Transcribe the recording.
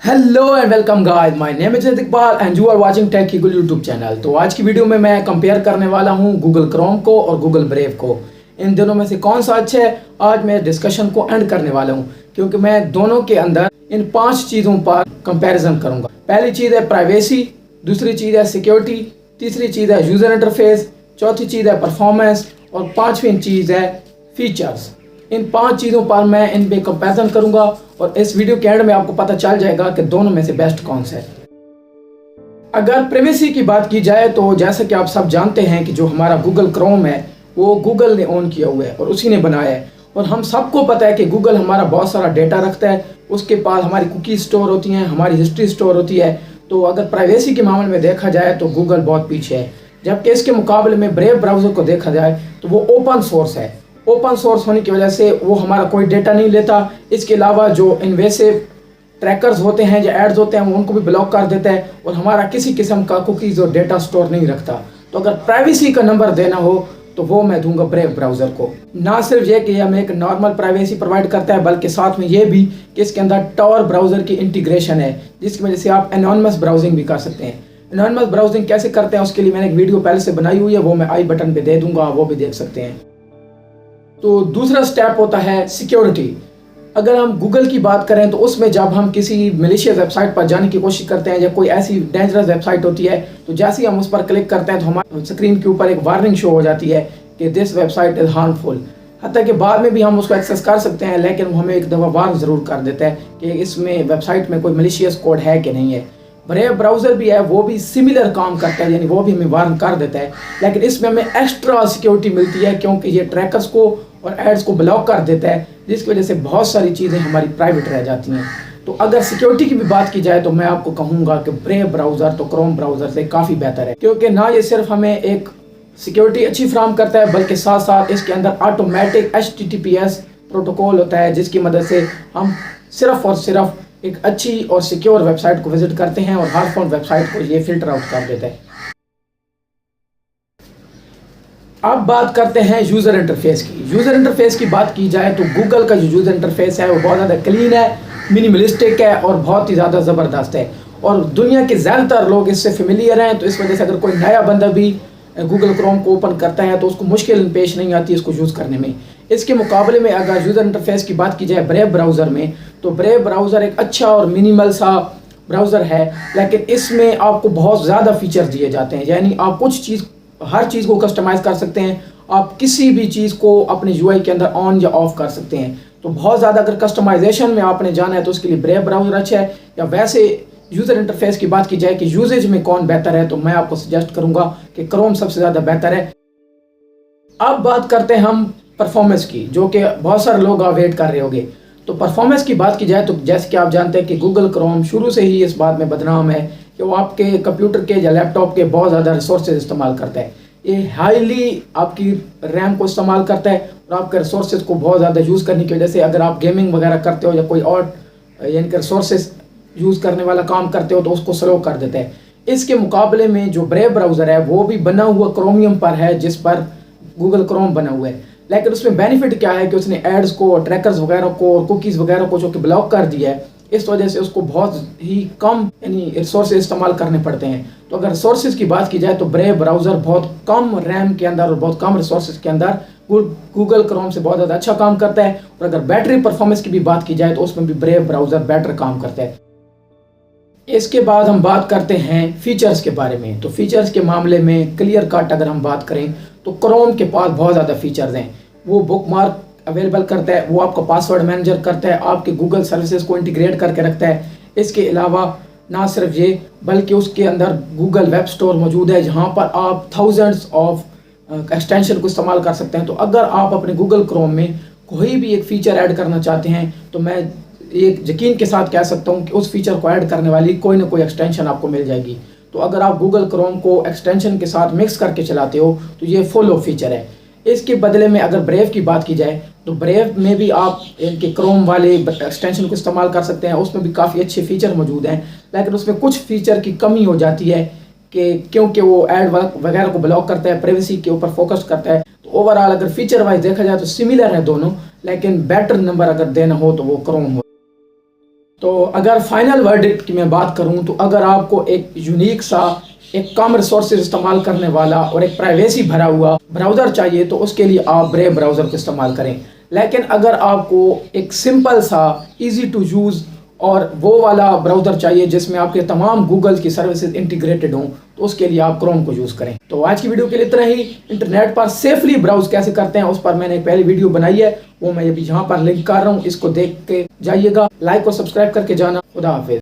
Hello and welcome guys, my name is Iqbal and you are watching tech eagle YouTube channel. तो आज की video में मैं compare करने वाला हूं गूगल क्रोम को और गूगल ब्रेव को। इन दोनों में से कौन सा अच्छा है, आज मैं डिस्कशन को एंड करने वाला हूं, क्योंकि मैं दोनों के अंदर इन 5 चीज़ों पर कंपैरिजन करूंगा। पहली चीज़ है प्राइवेसी, दूसरी चीज़ है सिक्योरिटी, तीसरी चीज़ है यूज़र इंटरफेस, चौथी चीज़ है परफॉर्मेंस और पाँचवीं चीज़ है फीचर्स। इन 5 चीज़ों पर मैं इन पे कंपैरिजन करूंगा और इस वीडियो के एंड में आपको पता चल जाएगा कि दोनों में से बेस्ट कौन सा है। अगर प्राइवेसी की बात की जाए तो जैसा कि आप सब जानते हैं कि जो हमारा गूगल क्रोम है वो गूगल ने ओन किया हुआ है और उसी ने बनाया है। और हम सबको पता है कि गूगल हमारा बहुत सारा डेटा रखता है, उसके पास हमारी कुकी स्टोर होती हैं, हमारी हिस्ट्री स्टोर होती है। तो अगर प्राइवेसी के मामले में देखा जाए तो गूगल बहुत पीछे है, जबकि इसके मुकाबले में ब्रेव ब्राउज़र को देखा जाए तो वो ओपन सोर्स है। ओपन सोर्स होने की वजह से वो हमारा कोई डेटा नहीं लेता। इसके अलावा जो इन्वेसिव ट्रैकर्स होते हैं, जो एड्स होते हैं, वो उनको भी ब्लॉक कर देता है और हमारा किसी किस्म का कुकीज़ और डेटा स्टोर नहीं रखता। तो अगर प्राइवेसी का नंबर देना हो तो वो मैं दूंगा ब्रेव ब्राउज़र को। ना सिर्फ ये कि हमें एक नॉर्मल प्राइवेसी प्रोवाइड करता है, बल्कि साथ में ये भी कि इसके अंदर टॉर ब्राउज़र की इंटीग्रेशन है, जिसकी वजह से आप एनोनिमस ब्राउजिंग भी कर सकते हैं। एनोनिमस ब्राउजिंग कैसे करते हैं उसके लिए मैंने एक वीडियो पहले से बनाई हुई है, वो मैं आई बटन पे दे दूंगा, वो भी देख सकते हैं। तो दूसरा स्टेप होता है सिक्योरिटी। अगर हम गूगल की बात करें तो उसमें जब हम किसी मलिशियस वेबसाइट पर जाने की कोशिश करते हैं या कोई ऐसी डेंजरस वेबसाइट होती है, तो जैसे ही हम उस पर क्लिक करते हैं तो हमारे स्क्रीन के ऊपर एक वार्निंग शो हो जाती है कि दिस वेबसाइट इज़ हार्मफुल। हत्ता कि बाद में भी हम उसको एक्सेस कर सकते हैं, लेकिन वो हमें एक दफ़ा वार्न ज़रूर कर देता है कि इसमें वेबसाइट में कोई मलिशियस कोड है कि नहीं है। ब्रेव ब्राउज़र भी है, वो भी सिमिलर काम करता है, यानी वो भी हमें वार्न कर देता है, लेकिन इसमें हमें एक्स्ट्रा सिक्योरिटी मिलती है क्योंकि ये ट्रैकर्स को और एड्स को ब्लॉक कर देता है, जिसकी वजह से बहुत सारी चीज़ें हमारी प्राइवेट रह जाती हैं। तो अगर सिक्योरिटी की भी बात की जाए तो मैं आपको कहूँगा कि ब्रेव ब्राउज़र तो क्रोम ब्राउज़र से काफ़ी बेहतर है, क्योंकि ना ये सिर्फ हमें एक सिक्योरिटी अच्छी फ्राहम करता है, बल्कि साथ साथ इसके अंदर ऑटोमेटिक HTTPS प्रोटोकॉल होता है, जिसकी मदद से हम सिर्फ और सिर्फ एक अच्छी और सिक्योर वेबसाइट को विजिट करते हैं और हर फोन वेबसाइट को ये फिल्टर आउट कर देता है। अब बात करते हैं यूज़र इंटरफेस की। यूज़र इंटरफेस की बात की जाए तो गूगल का जो यूज़र इंटरफेस है वो बहुत ज़्यादा क्लीन है, मिनिमलिस्टिक है और बहुत ही ज़्यादा ज़बरदस्त है, और दुनिया के ज़्यादातर लोग इससे फेमिलियर हैं। तो इस वजह से अगर कोई नया बंदा भी गूगल क्रोम को ओपन करता है तो उसको मुश्किल पेश नहीं आती इसको यूज़ करने में। इसके मुकाबले में अगर यूज़र इंटरफेस की बात की जाए ब्रेव ब्राउज़र में, तो ब्रेव ब्राउज़र एक अच्छा और मिनिमल सा ब्राउज़र है, लेकिन इसमें आपको बहुत ज़्यादा फीचर दिए जाते हैं। यानी आप हर चीज़ को कस्टमाइज़ कर सकते हैं, आप किसी भी चीज़ को अपने UI के अंदर ऑन या ऑफ कर सकते हैं। तो बहुत ज़्यादा अगर कस्टमाइजेशन में आपने जाना है तो उसके लिए ब्रेव ब्राउज़र अच्छा है। या वैसे यूज़र इंटरफेस की बात की जाए कि यूजेज में कौन बेहतर है, तो मैं आपको सजेस्ट करूंगा कि क्रोम सबसे ज़्यादा बेहतर है। अब बात करते हैं हम परफॉर्मेंस की, जो कि बहुत सारे लोग वेट कर रहे होंगे। तो परफॉर्मेंस की बात की जाए तो जैसे कि आप जानते हैं कि गूगल क्रोम शुरू से ही इस बात में बदनाम है कि वो आपके कंप्यूटर के या लैपटॉप के बहुत ज़्यादा रिसोर्सेज इस्तेमाल करता है। ये हाईली आपकी रैम को इस्तेमाल करता है और आपके रिसोर्सेज को बहुत ज़्यादा यूज़ करने की वजह से अगर आप गेमिंग वगैरह करते हो या कोई और यानी कि रिसोर्सेज यूज़ करने वाला काम करते हो तो उसको स्लो कर देता है। इसके मुकाबले में जो ब्रेव ब्राउज़र है वो भी बना हुआ क्रोमियम पर है, जिस पर गूगल क्रोम बना हुआ है, लेकिन उसमें बेनिफिट क्या है कि उसने एड्स को, ट्रैकर्स वगैरह को और कुकीज़ वगैरह को जो कि ब्लॉक कर दिया है। इस वजह से उसको बहुत ही कम यानी रिसोर्सेज इस्तेमाल करने पड़ते हैं। तो अगर रिसोर्सेज की बात की जाए तो ब्रेव ब्राउज़र बहुत कम रैम के अंदर और बहुत कम रिसोर्सेज के अंदर गूगल क्रोम से बहुत ज़्यादा अच्छा काम करता है। और अगर बैटरी परफॉर्मेंस की भी बात की जाए तो उसमें भी ब्रेव ब्राउज़र बेटर काम करता है। इसके बाद हम बात करते हैं फीचर्स के बारे में। तो फीचर्स के मामले में क्लियर कट अगर हम बात करें तो क्रोम के पास बहुत ज़्यादा फीचर्स हैं। वो बुकमार्क अवेलेबल करता है, वो आपका पासवर्ड मैनेजर करता है, आपके गूगल सर्विसेज को इंटीग्रेट करके रखता है। इसके अलावा ना सिर्फ ये, बल्कि उसके अंदर गूगल वेब स्टोर मौजूद है, जहाँ पर आप थाउजेंड्स ऑफ एक्सटेंशन को इस्तेमाल कर सकते हैं। तो अगर आप अपने गूगल क्रोम में कोई भी एक फ़ीचर ऐड करना चाहते हैं तो मैं एक यकीन के साथ कह सकता हूँ कि उस फीचर को ऐड करने वाली कोई ना कोई एक्सटेंशन आपको मिल जाएगी। तो अगर आप गूगल क्रोम को एक्सटेंशन के साथ मिक्स करके चलाते हो तो ये फुल फीचर है। इसके बदले में अगर ब्रेव की बात की जाए तो ब्रेव में भी आप इनके क्रोम वाले एक्सटेंशन को इस्तेमाल कर सकते हैं, उसमें भी काफ़ी अच्छे फीचर मौजूद हैं, लेकिन उसमें कुछ फीचर की कमी हो जाती है कि क्योंकि वो ऐड वगैरह को ब्लॉक करता है, प्राइवेसी के ऊपर फोकस करता है। तो ओवरऑल अगर फीचर वाइज देखा जाए तो सिमिलर है दोनों, लेकिन बेटर नंबर अगर देना हो तो वो क्रोम हो। तो अगर फाइनल वर्डिक्ट की मैं बात करूं तो अगर आपको एक यूनिक सा, एक कम रिसोर्सेज इस्तेमाल करने वाला और एक प्राइवेसी भरा हुआ ब्राउज़र चाहिए तो उसके लिए आप ब्रेव ब्राउज़र को इस्तेमाल करें। लेकिन अगर आपको एक सिंपल सा, इजी टू यूज़ और वो वाला ब्राउज़र चाहिए जिसमें आपके तमाम गूगल की सर्विसेज इंटीग्रेटेड हों, तो उसके लिए आप क्रोम को यूज़ करें। तो आज की वीडियो के लिए इतना ही। इंटरनेट पर सेफली ब्राउज कैसे करते हैं उस पर मैंने एक पहली वीडियो बनाई है, वो मैं अभी यहाँ पर लिंक कर रहा हूँ, इसको देख के जाइएगा। लाइक और सब्सक्राइब करके जाना। खुदा हाफिज़।